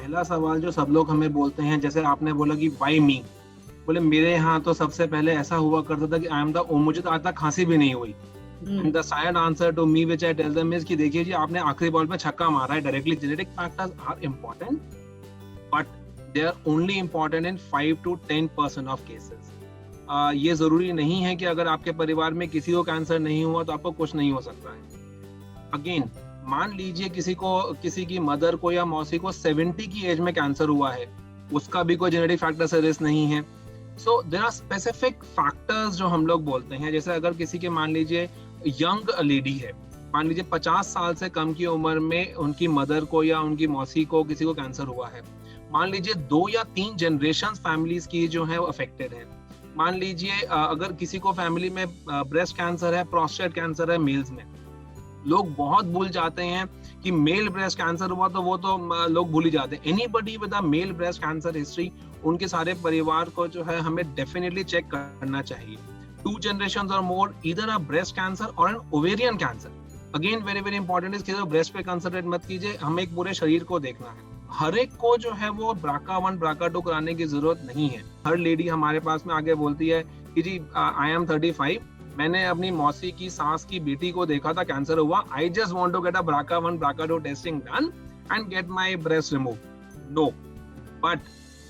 पहला सवाल जो सब लोग हमें बोलते हैं, जैसे आपने बोला कि व्हाई मी, बोले मेरे यहाँ तो सबसे पहले ऐसा हुआ करता था कि आई एम द ओ, मुझे तो आज तक खांसी भी नहीं हुई। And the side answer to me which I tell them is कि देखिए जी, आपने आखिरी बॉल पे छक्का मारा है directly. Genetic factors are important, but they are only important in 5 to 10% of cases. ये जरूरी नहीं है कि अगर आपके परिवार में किसी को कैंसर नहीं हुआ तो आपको कुछ नहीं हो सकता है। अगेन, मान लीजिए किसी की मदर को या मौसी को 70 की एज में कैंसर हुआ है, उसका भी कोई जेनेटिक फैक्टर से रिस्क नहीं है। So there are specific factors जो हम लोग बोलते हैं। जैसे अगर किसी के, मान लीजिए यंग लेडी है, मान लीजिए 50 साल से कम की उम्र में उनकी मदर को या उनकी मौसी को किसी को कैंसर हुआ है, मान लीजिए 2 या 3 जनरेशन फैमिलीज की जो है वो अफेक्टेड है। मान लीजिए अगर किसी को फैमिली में ब्रेस्ट कैंसर है, प्रोस्टेट कैंसर है मेल्स में, लोग बहुत भूल जाते हैं कि मेल ब्रेस्ट कैंसर हुआ तो वो तो लोग भूल ही जाते हैं। Anybody with a male breast cancer history, उनके सारे परिवार को जो है हमें डेफिनेटली चेक करना चाहिए। 2 generations or more, either a breast cancer or an ovarian cancer. Again very very important is कि ब्रेस्ट पे कंसंट्रेट मत कीजिए, हमें एक पूरे शरीर को देखना है। हर एक को जो है वो BRCA1 BRCA2 कराने की जरूरत नहीं है। हर लेडी हमारे पास में आगे बोलती है कि जी आई एम 35, मैंने अपनी मौसी की सास की बेटी को देखा था कैंसर हुआ, I just want to get a BRCA1 BRCA2 testing done and get my breast remove. No, but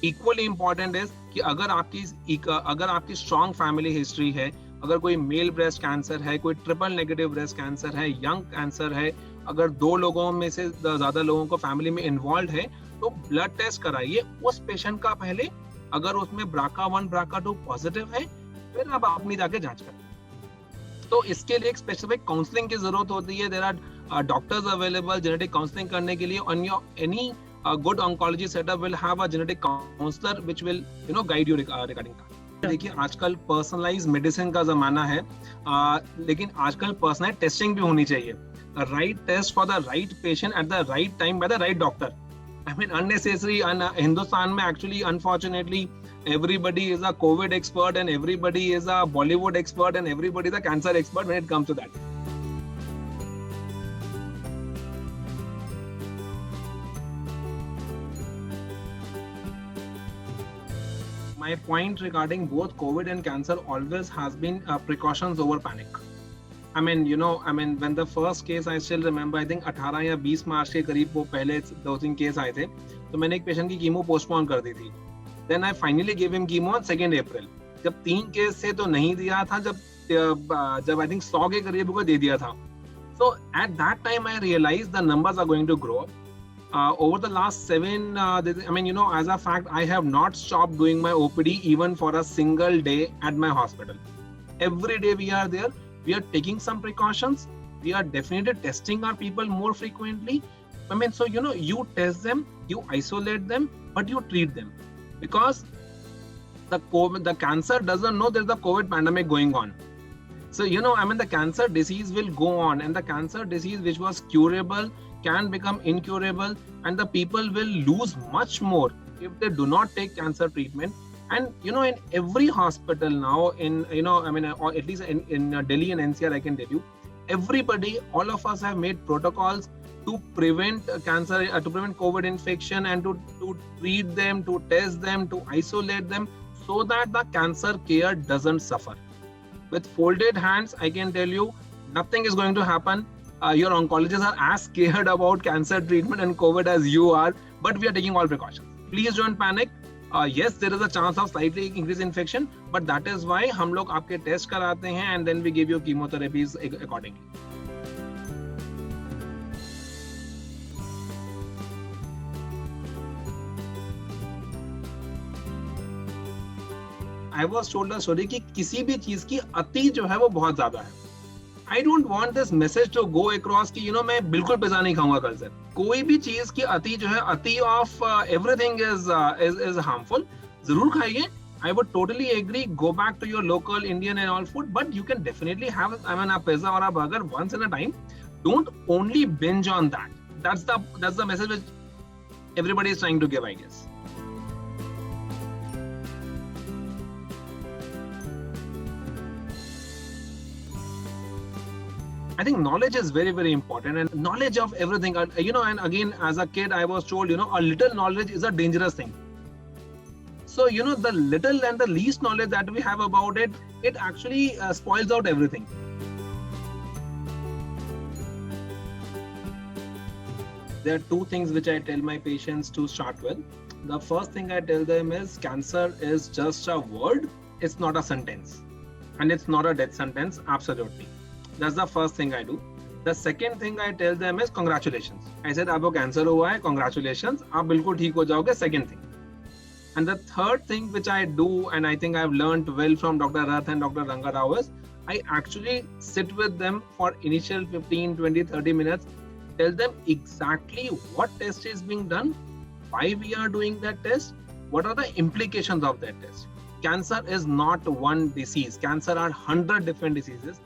equally important is कि अगर आपकी स्ट्रॉन्ग फैमिली हिस्ट्री है, अगर कोई मेल ब्रेस्ट कैंसर है, कोई ट्रिपल नेगेटिव ब्रेस्ट कैंसर है, यंग कैंसर है, अगर 2 लोगों में से ज्यादा लोगों को फैमिली में इन्वॉल्व है, तो ब्लड टेस्ट कराइए उस पेशेंट का पहले। अगर उसमें BRCA1 BRCA2 पॉजिटिव है, फिर आप अपनी जाके जांच करें। तो इसके लिए एक स्पेसिफिक काउंसलिंग की जरूरत होती है। There are doctors available genetic counselling करने के लिए। On your any good oncology setup will have a genetic counsellor which will guide you regarding that. देखिए, आजकल पर्सनलाइज्ड मेडिसिन का जमाना है, लेकिन आजकल पर्सनलाइज्ड टेस्टिंग भी होनी चाहिए। Right test for the right patient at the right time by the right doctor. I mean, unnecessary, Hindustan में actually unfortunately everybody is a COVID expert and everybody is a Bollywood expert and everybody is a cancer expert when it comes to that. My point regarding both COVID and cancer always has been precautions over panic. I mean, when the first case, I still remember, I think 18 या 20 मार्च के करीब वो पहले 2-3 case आए थे, तो मैंने एक पेशेंट की कीमो पोस्टपोन कर दी थी। Then I finally give him chemo on 2 April. जब 3 केस थे तो नहीं दिया था, जब आई थिंक 100 के करीब को दे दिया था। So at that time I realized the numbers are going to grow up. Over the last 7, as a fact, I have not stopped doing my OPD even for a single day at my hospital. Every day we are there. We are taking some precautions. We are definitely testing our people more frequently. I mean, so you test them, you isolate them, but you treat them, because the cancer doesn't know there's a COVID pandemic going on. So the cancer disease will go on, and the cancer disease which was curable can become incurable, and the people will lose much more if they do not take cancer treatment. And in every hospital now, or at least in Delhi and NCR, I can tell you, everybody, all of us have made protocols to prevent cancer, to prevent COVID infection, and to treat them, to test them, to isolate them, so that the cancer care doesn't suffer. With folded hands, I can tell you, nothing is going to happen. Your oncologists are as scared about cancer treatment and COVID as you are, but we are taking all precautions. Please don't panic. Yes, there is a chance of slightly increased infection, but that is why हम लोग आपके test कराते हैं, and then we give you chemotherapies accordingly. I was told a story कि किसी भी चीज की अति जो है वो बहुत ज्यादा है। I don't want this message to go across कि मैं बिल्कुल पिज़्ज़ा नहीं खाऊंगा कल से। कोई भी चीज की अति जो है, अति ऑफ एवरीथिंग इज हार्मफुल। जरूर खाइए, I would totally agree. Go back to your local Indian and all food, but you can definitely have a pizza or a burger once in a time. Don't only binge on that. That's the message which everybody is trying to give, I guess. I think knowledge is very, very important, and knowledge of everything. And again, as a kid, I was told, a little knowledge is a dangerous thing. So, the little and the least knowledge that we have about it, it actually spoils out everything. There are two things which I tell my patients to start with. The first thing I tell them is cancer is just a word. It's not a sentence. And it's not a death sentence, absolutely. That's the first thing I do. The second thing I tell them is congratulations. I said, आपको cancer हुआ है, congratulations, आप बिल्कुल ठीक हो जाओगे, second thing. And the third thing which I do, and I think I've learned well from Dr. Rath and Dr. Ranga Rao, is I actually sit with them for initial 15, 20, 30 minutes, tell them exactly what test is being done, why we are doing that test, what are the implications of that test. Cancer is not one disease. Cancer are 100 different diseases.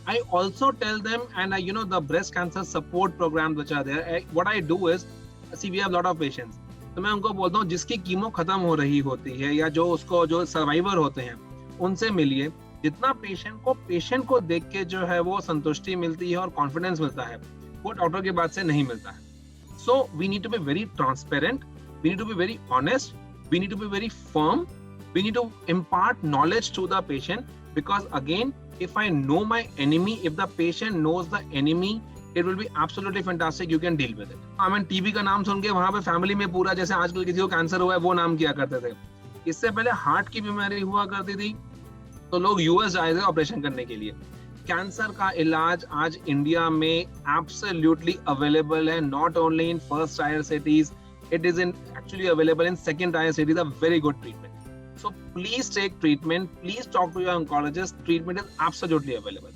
I also tell them, and the breast cancer support programs which are there, what I do is, see, we have a lot of patients. तो मैं उनको बोलता हूँ जिसकी chemo खत्म हो रही होती है या जो सर्वाइवर होते हैं उनसे मिलिए. जितना पेशेंट को देख के जो है वो संतुष्टि मिलती है और कॉन्फिडेंस मिलता है, वो डॉक्टर के बात से नहीं मिलता है. So we need to be very transparent, we need to be very honest, we need to be very firm, we need to impart knowledge to the patient, because again, if I know my enemy, if the patient knows the enemy, it will be absolutely fantastic. You can deal with it. TB का नाम सुन के वहां पे family में पूरा जैसे आजकल किसी को कैंसर हुआ है वो नाम किया करते थे. इससे पहले हार्ट की बीमारी हुआ करती थी तो लोग यूएस जाए थे ऑपरेशन करने के लिए. कैंसर का इलाज आज इंडिया में एब्सोल्युटली अवेलेबल है, not only in first tier cities, it is in actually available in second tier cities. A very good treatment. So please take treatment. Please talk to your oncologist. Treatment is absolutely available.